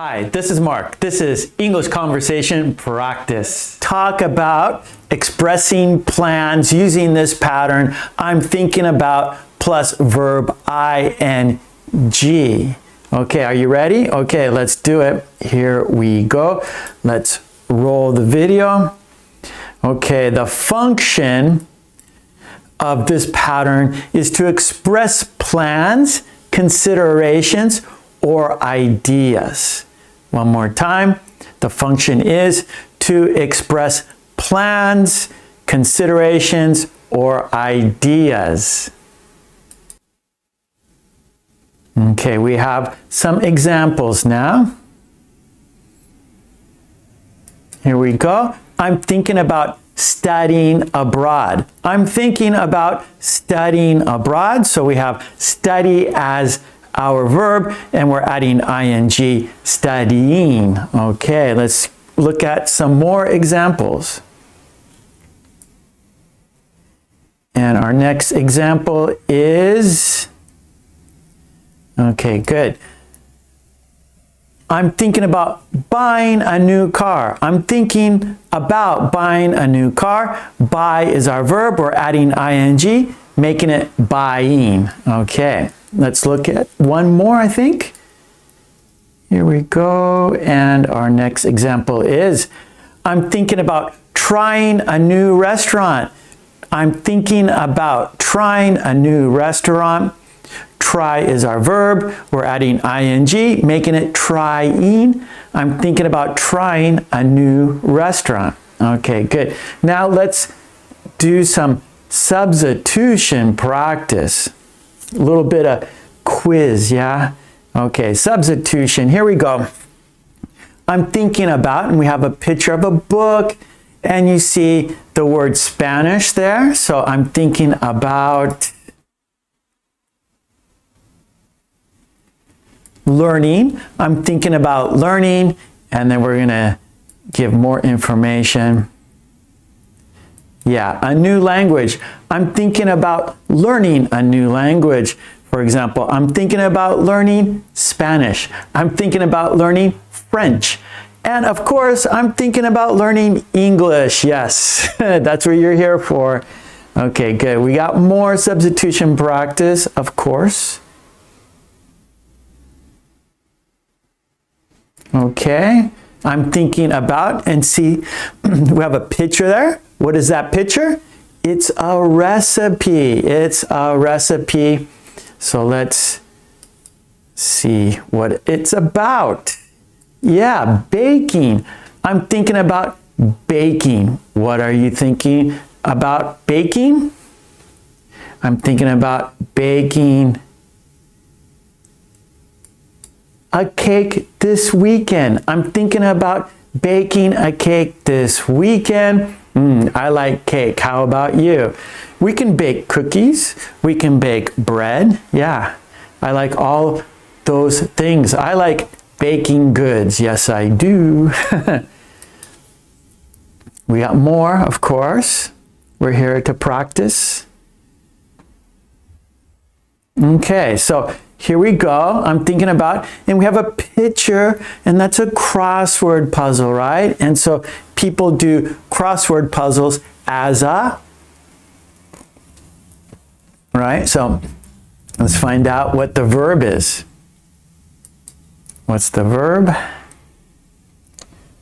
Hi, this is Mark. This is English Conversation Practice. Talk about expressing plans using this pattern. I'm thinking about plus verb ing. Okay, are you ready? Okay, let's do it. Here we go. Let's roll the video. Okay, the function of this pattern is to express plans, considerations, or ideas. One more time. The function is to express plans, considerations, or ideas. Okay, we have some examples now. Here we go. I'm thinking about studying abroad. I'm thinking about studying abroad. So we have study as our verb, and we're adding ing, studying. Okay, let's look at some more examples. And our next example is, okay, good. I'm thinking about buying a new car. I'm thinking about buying a new car. Buy is our verb. We're adding ing, making it buying. Okay, let's look at one more, I think. Here we go. And our next example is, I'm thinking about trying a new restaurant. I'm thinking about trying a new restaurant. Try is our verb. We're adding ing, making it trying. I'm thinking about trying a new restaurant. Okay, good. Now let's do some substitution practice. A little bit of quiz, yeah? Okay, substitution. Here we go. I'm thinking about, and we have a picture of a book, and you see the word Spanish there. So I'm thinking about learning. I'm thinking about learning, and then we're going to give more information. Yeah, a new language. I'm thinking about learning a new language. For example, I'm thinking about learning Spanish. I'm thinking about learning French. And of course, I'm thinking about learning English. Yes, that's what you're here for. Okay, good. We got more substitution practice, of course. Okay, I'm thinking about, and see, we have a picture there. What is that picture? It's a recipe. It's a recipe. So let's see what it's about. Yeah, baking. I'm thinking about baking. What are you thinking about baking? I'm thinking about baking a cake this weekend. I'm thinking about baking a cake this weekend. I like cake. How about you? We can bake cookies. We can bake bread. Yeah, I like all those things. I like baking goods. Yes, I do. We got more, of course. We're here to practice. Okay, so here we go. I'm thinking about, and we have a picture, and that's a crossword puzzle, right? And so people do crossword puzzles as a, right? So let's find out what the verb is. What's the verb?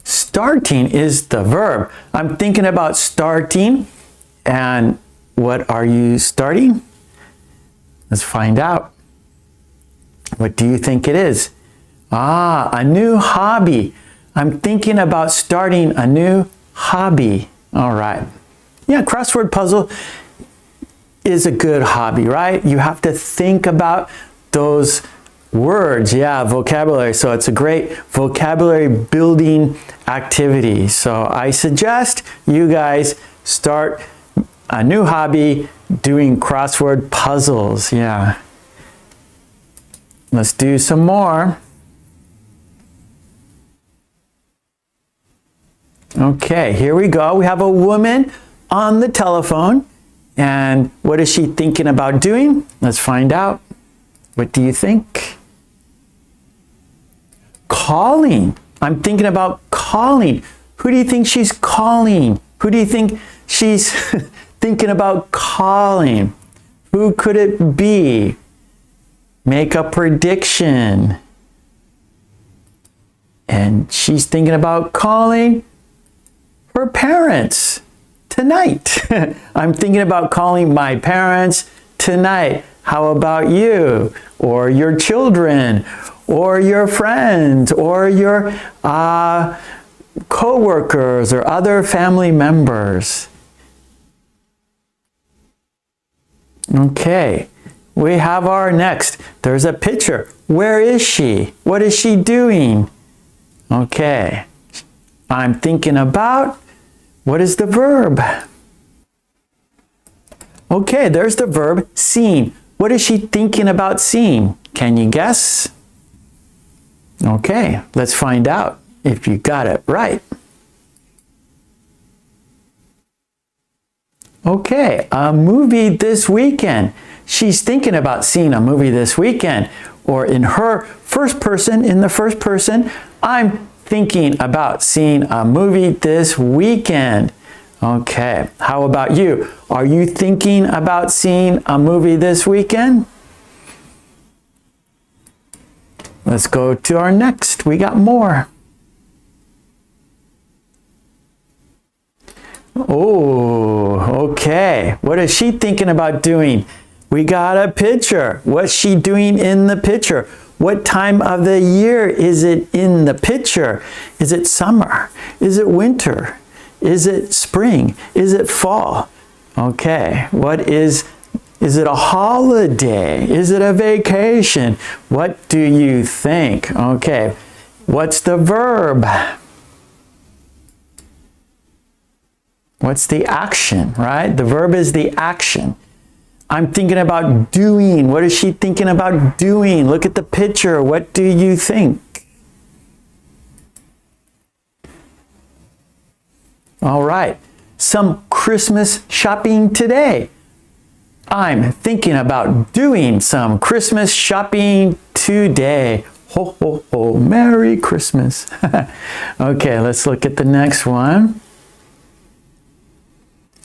Starting is the verb. I'm thinking about starting, and what are you starting? Let's find out. What do you think it is? Ah, a new hobby. I'm thinking about starting a new hobby. All right. Yeah, crossword puzzle is a good hobby, right? You have to think about those words. Yeah, vocabulary. So it's a great vocabulary building activity. So I suggest you guys start a new hobby doing crossword puzzles. Yeah. Let's do some more. Okay, here we go. We have a woman on the telephone, and what is she thinking about doing? Let's find out. What do you think? calling. I'm thinking about calling. Who do you think she's calling? Who do you think she's thinking about calling? Who could it be? Make a prediction. And she's thinking about calling her parents tonight. I'm thinking about calling my parents tonight. How about you? Or your children? Or your friends? Or your co-workers or other family members? Okay, we have our next. There's a picture. Where is she? What is she doing? Okay, I'm thinking about, what is the verb? Okay, there's the verb seeing. What is she thinking about seeing? Can you guess? Okay, let's find out if you got it right. Okay, a movie this weekend. She's thinking about seeing a movie this weekend. Or in her first person, in the first person, I'm thinking about seeing a movie this weekend. Okay, how about you? Are you thinking about seeing a movie this weekend? Let's go to our next. We got more. Oh, okay. What is she thinking about doing? We got a picture. What's she doing in the picture? What time of the year is it in the picture? Is it summer? Is it winter? Is it spring? Is it fall? Okay, what is it a holiday? Is it a vacation? What do you think? Okay, what's the verb? What's the action, right? The verb is the action. I'm thinking about doing. What is she thinking about doing? Look at the picture. What do you think? All right. Some Christmas shopping today. I'm thinking about doing some Christmas shopping today. Ho, ho, ho. Merry Christmas. Okay, let's look at the next one.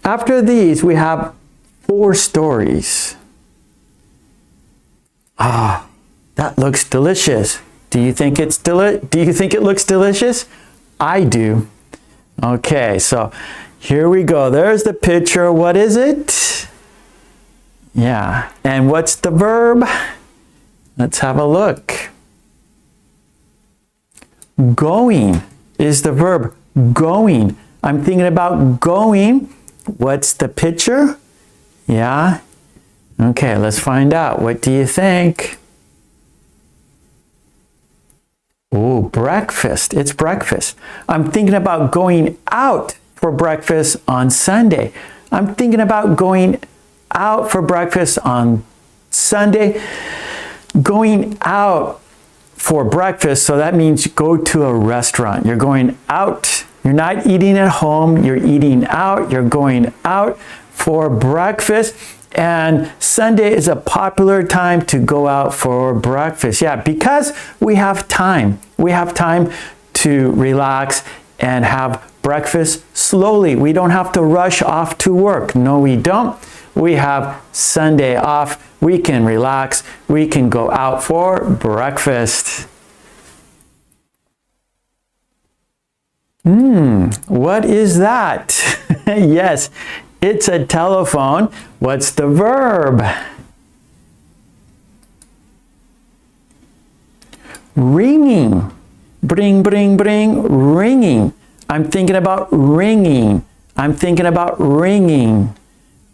After these, we have 4 stories. Ah, that looks delicious. Do you think it looks delicious? I do. Okay, so here we go. There's the picture. What is it? Yeah, and what's the verb? Let's have a look. Going is the verb. Going. I'm thinking about going. What's the picture? Yeah. Okay, let's find out. What do you think? Oh, breakfast. It's breakfast. I'm thinking about going out for breakfast on Sunday. I'm thinking about going out for breakfast on Sunday. Going out for breakfast, so that means you go to a restaurant. You're going out. You're not eating at home. You're eating out. You're going out for breakfast. And Sunday is a popular time to go out for breakfast. Yeah, because we have time. We have time to relax and have breakfast slowly. We don't have to rush off to work. No, we don't. We have Sunday off. We can relax. We can go out for breakfast. What is that? Yes, it's a telephone. What's the verb? Ringing. Bring, bring, bring, ringing. I'm thinking about ringing. I'm thinking about ringing.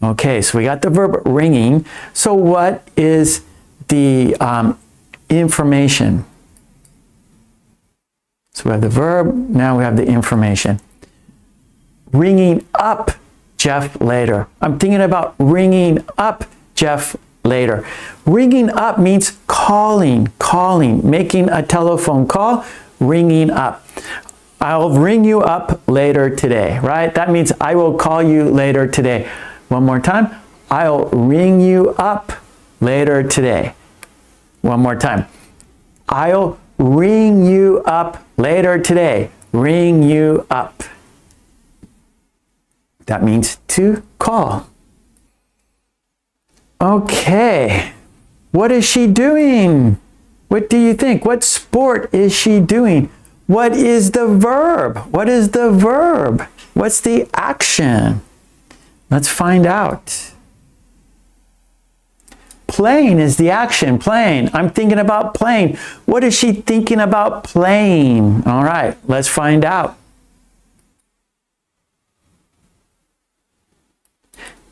Okay, so we got the verb ringing. So what is the information? So we have the verb, now we have the information. Ringing up Jeff later. I'm thinking about ringing up Jeff later. Ringing up means calling, making a telephone call, ringing up. I'll ring you up later today, right? That means I will call you later today. One more time. I'll ring you up later today. One more time. I'll ring you up later today. Ring you up. That means to call. Okay. What is she doing? What do you think? What sport is she doing? What is the verb? What is the verb? What's the action? Let's find out. Playing is the action. Playing. I'm thinking about playing. What is she thinking about playing? All right, let's find out.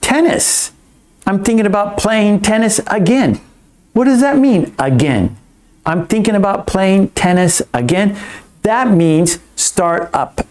Tennis. I'm thinking about playing tennis again. What does that mean, again? I'm thinking about playing tennis again. That means start up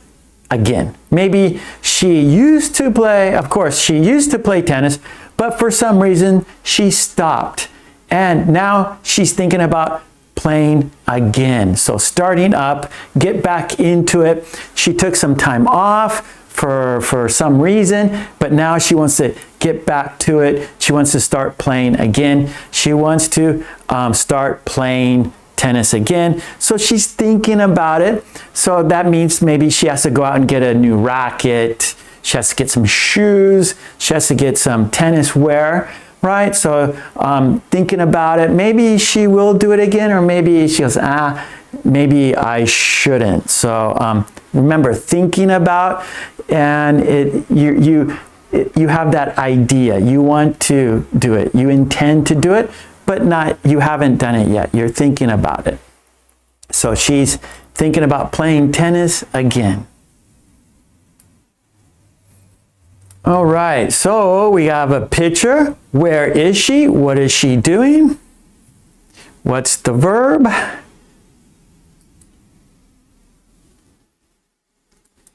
again. Maybe she used to play, of course, she used to play tennis, but for some reason she stopped. And now she's thinking about playing again. So starting up, get back into it. She took some time off for some reason, but now she wants to get back to it. She wants to start playing again. She wants to start playing tennis again. So she's thinking about it. So that means maybe she has to go out and get a new racket. She has to get some shoes. She has to get some tennis wear, right? So thinking about it, maybe she will do it again, or maybe she goes, maybe I shouldn't. So remember, thinking about, and you have that idea. You want to do it. You intend to do it, but you haven't done it yet. You're thinking about it. So she's thinking about playing tennis again. All right, so we have a picture. Where is she? What is she doing? What's the verb?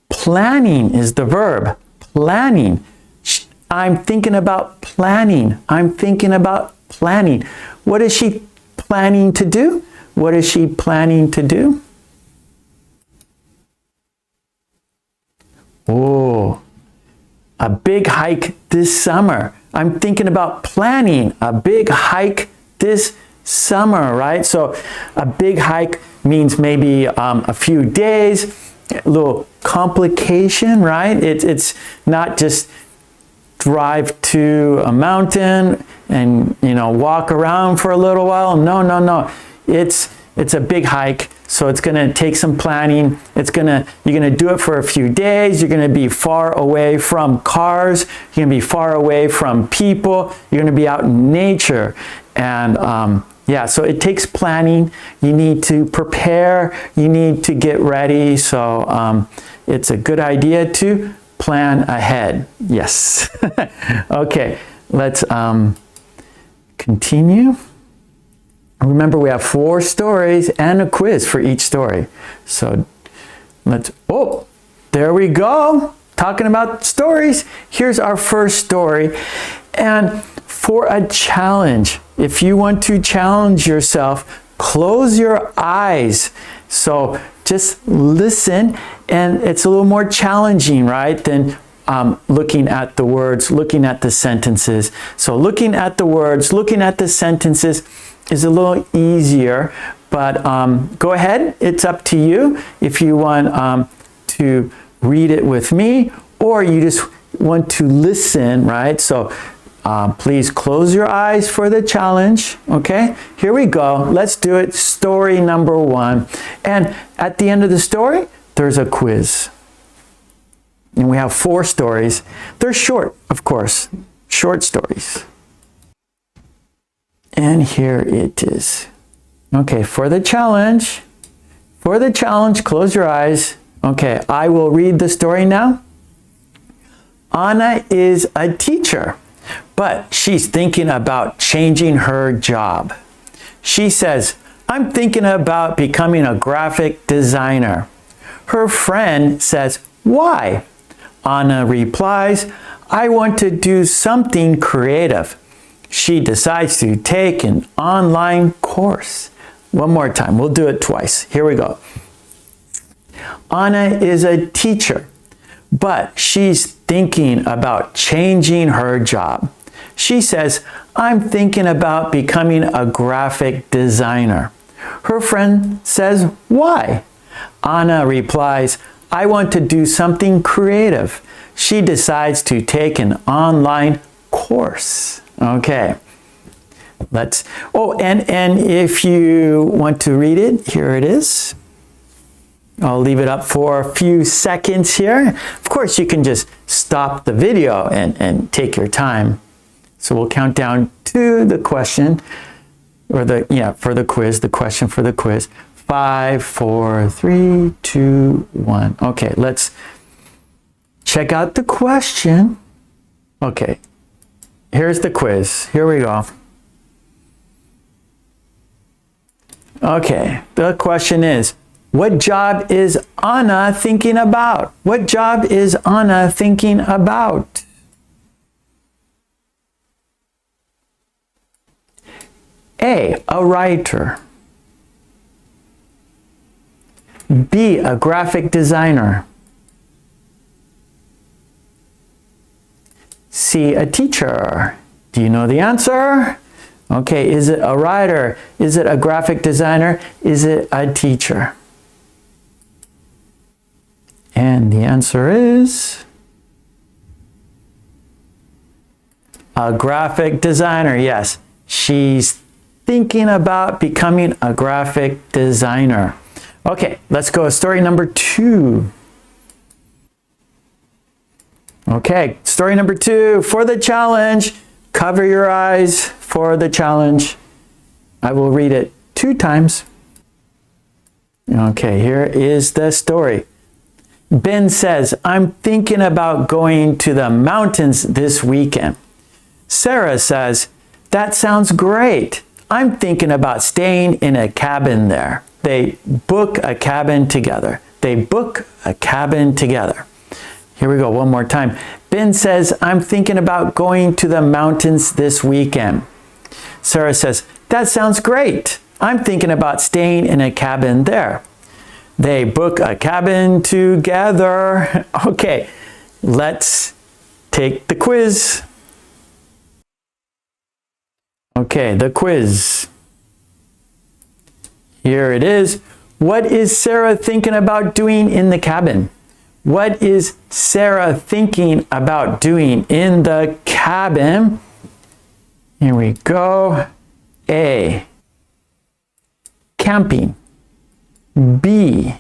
Planning is the verb. Planning. I'm thinking about planning. I'm thinking about planning. What is she planning to do? What is she planning to do? Oh, a big hike this summer. I'm thinking about planning a big hike this summer, right? So a big hike means maybe a few days, a little complication, right? It's not just drive to a mountain and walk around for a little while. No. It's a big hike, so it's going to take some planning. You're going to do it for a few days. You're going to be far away from cars. You're going to be far away from people. You're going to be out in nature. And yeah, so it takes planning. You need to prepare. You need to get ready. So it's a good idea to plan ahead. Yes. Okay, let's continue. Remember, we have 4 stories and a quiz for each story. So there we go. Talking about stories. Here's our first story. And for a challenge, if you want to challenge yourself, close your eyes. So just listen, and it's a little more challenging, right, than looking at the words, looking at the sentences. So looking at the words, looking at the sentences is a little easier, but go ahead. It's up to you if you want to read it with me, or you just want to listen, right? So please close your eyes for the challenge. Okay, here we go. Let's do it. Story number 1. And at the end of the story, there's a quiz. And we have 4 stories. They're short, of course, short stories. And here it is. Okay, for the challenge, close your eyes. Okay, I will read the story now. Anna is a teacher, but she's thinking about changing her job. She says, I'm thinking about becoming a graphic designer. Her friend says, why? Anna replies, I want to do something creative. She decides to take an online course. One more time, we'll do it twice. Here we go. Anna is a teacher, but she's thinking about changing her job. She says, I'm thinking about becoming a graphic designer. Her friend says, why? Anna replies, I want to do something creative. She decides to take an online course. Okay. And if you want to read it, here it is. I'll leave it up for a few seconds here. Of course, you can just stop the video and take your time. So we'll count down to the question, or for the quiz, the question for the quiz. 5, 4, 3, 2, 1. Okay, let's check out the question. Okay, here's the quiz. Here we go. Okay, the question is, what job is Anna thinking about? What job is Anna thinking about? A writer. B, a graphic designer. C, a teacher. Do you know the answer? Okay, is it a writer? Is it a graphic designer? Is it a teacher? And the answer is a graphic designer. Yes, she's thinking about becoming a graphic designer. Okay, let's go to story number 2. Okay, story number 2. For the challenge, cover your eyes for the challenge. I will read it 2 times. Okay, here is the story. Ben says, I'm thinking about going to the mountains this weekend. Sarah says, that sounds great. I'm thinking about staying in a cabin there. They book a cabin together. They book a cabin together. Here we go, one more time. Ben says, I'm thinking about going to the mountains this weekend. Sarah says, that sounds great. I'm thinking about staying in a cabin there. They book a cabin together. Okay, let's take the quiz. Okay, the quiz. Here it is. What is Sarah thinking about doing in the cabin? What is Sarah thinking about doing in the cabin? Here we go. A, camping. B,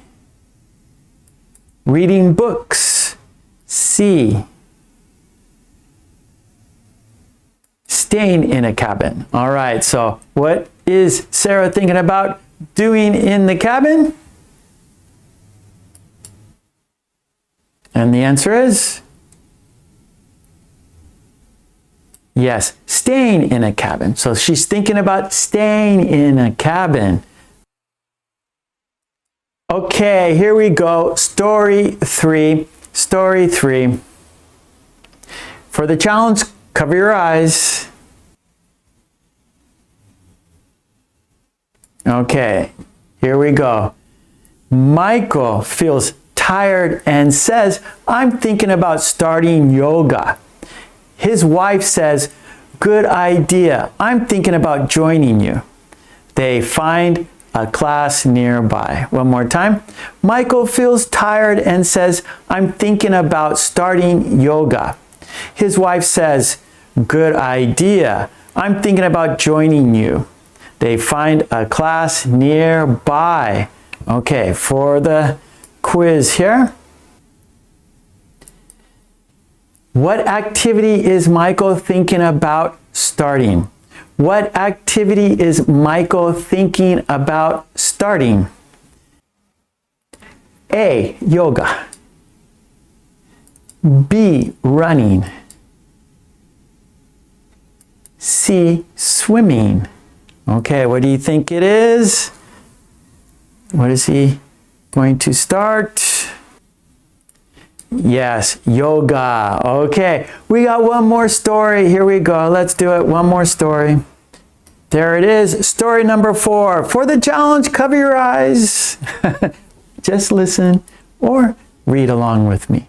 reading books. C, staying in a cabin. All right, so what is Sarah thinking about doing in the cabin? And the answer is yes, staying in a cabin. So she's thinking about staying in a cabin. Okay, here we go. Story 3. Story 3. For the challenge, cover your eyes. Okay, here we go. Michael feels tired and says, I'm thinking about starting yoga. His wife says, good idea. I'm thinking about joining you. They find a class nearby. One more time. Michael feels tired and says, I'm thinking about starting yoga. His wife says, good idea. I'm thinking about joining you. They find a class nearby. Okay, for the quiz here. What activity is Michael thinking about starting? What activity is Michael thinking about starting? A, yoga. B, running. C, swimming. Okay, what do you think it is? What is he going to start? Yes, yoga. Okay, we got one more story. Here we go. Let's do it. One more story. There it is. Story number 4. For the challenge, cover your eyes. Just listen or read along with me.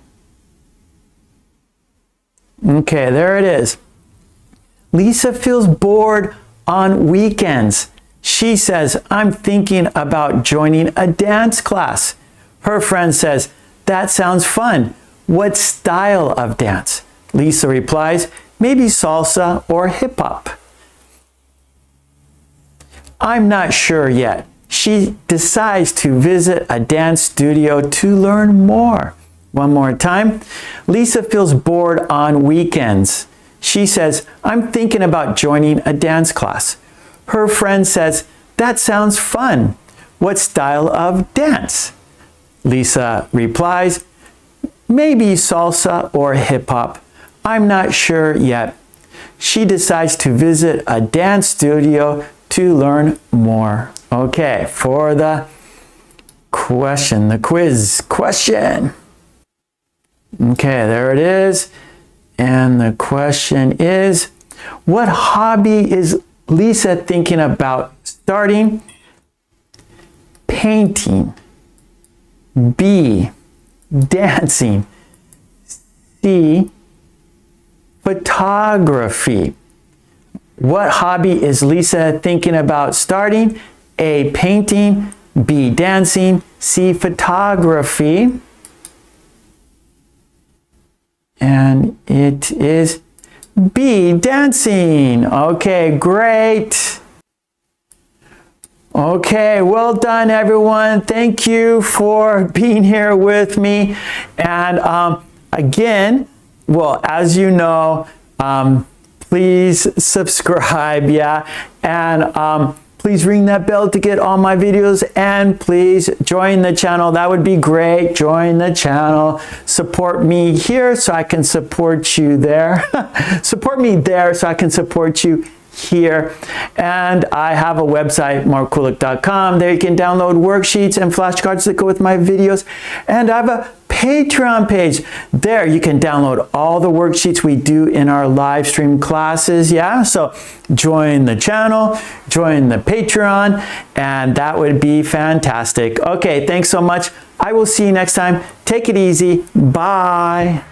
Okay, there it is. Lisa feels bored on weekends. She says, I'm thinking about joining a dance class. Her friend says, that sounds fun. What style of dance? Lisa replies, maybe salsa or hip hop. I'm not sure yet. She decides to visit a dance studio to learn more. One more time. Lisa feels bored on weekends. She says, I'm thinking about joining a dance class. Her friend says, that sounds fun. What style of dance? Lisa replies, maybe salsa or hip hop. I'm not sure yet. She decides to visit a dance studio to learn more. Okay, for the question, the quiz question. Okay, there it is. And the question is, what hobby is Lisa thinking about starting? Painting. B, dancing. C, photography. What hobby is Lisa thinking about starting? A, painting. B, dancing. C, photography. And it is B, dancing. Okay, great. Okay, well done, everyone. Thank you for being here with me. And again, well, as you know, please subscribe, yeah, and please ring that bell to get all my videos, and please join the channel. That would be great. Join the channel. Support me here so I can support you there. Support me there so I can support you here. And I have a website, mkulek.com. There you can download worksheets and flashcards that go with my videos. And I have a Patreon page. There you can download all the worksheets we do in our live stream classes. Yeah, so join the channel, join the Patreon, and that would be fantastic. Okay, thanks so much. I will see you next time. Take it easy. Bye.